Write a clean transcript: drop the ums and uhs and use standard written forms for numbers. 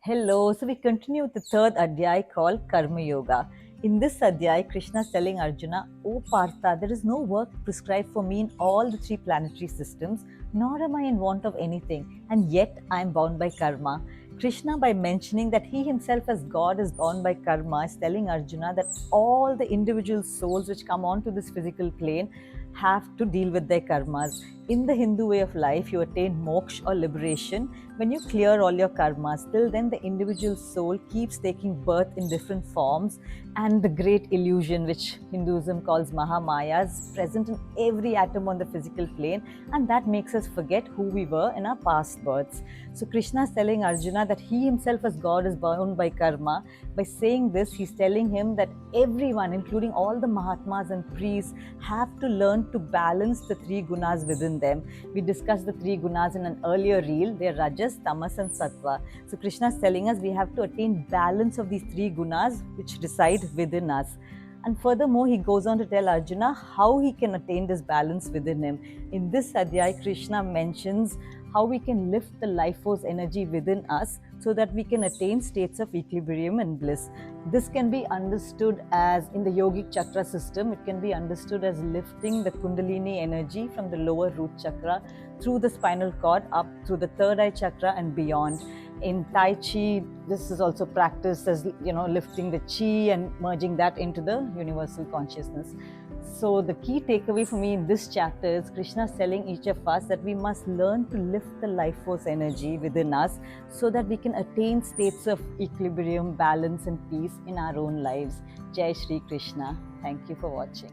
Hello, so we continue with the third adhyay called Karma Yoga. In this adhyay, Krishna is telling Arjuna, O Partha, there is no work prescribed for me in all the three planetary systems, nor am I in want of anything, and yet I am bound by karma. Krishna, by mentioning that he himself as God is bound by karma, is telling Arjuna that all the individual souls which come onto this physical plane have to deal with their karmas. In the Hindu way of life, you attain moksha or liberation when you clear all your karmas. Till then, the individual soul keeps taking birth in different forms, and the great illusion, which Hinduism calls Mahamaya, is present in every atom on the physical plane, and that makes us forget who we were in our past births. So, Krishna is telling Arjuna that he himself, as God, is bound by karma. By saying this, he's telling him that everyone, including all the Mahatmas and priests, have to learn to balance the three gunas within them. We discussed the three gunas in an earlier reel. They're Rajas, Tamas, and Sattva. So Krishna is telling us we have to attain balance of these three gunas which reside within us. And furthermore, he goes on to tell Arjuna how he can attain this balance within him. In this adhyay, Krishna mentions how we can lift the life force energy within us so that we can attain states of equilibrium and bliss. This can be understood as, in the yogic chakra system, it can be understood as lifting the kundalini energy from the lower root chakra through the spinal cord up through the third eye chakra and beyond. In Tai Chi, this is also practiced as, lifting the chi and merging that into the universal consciousness. So the key takeaway for me in this chapter is Krishna is telling each of us that we must learn to lift the life force energy within us so that we can attain states of equilibrium, balance and peace in our own lives. Jai Shri Krishna. Thank you for watching.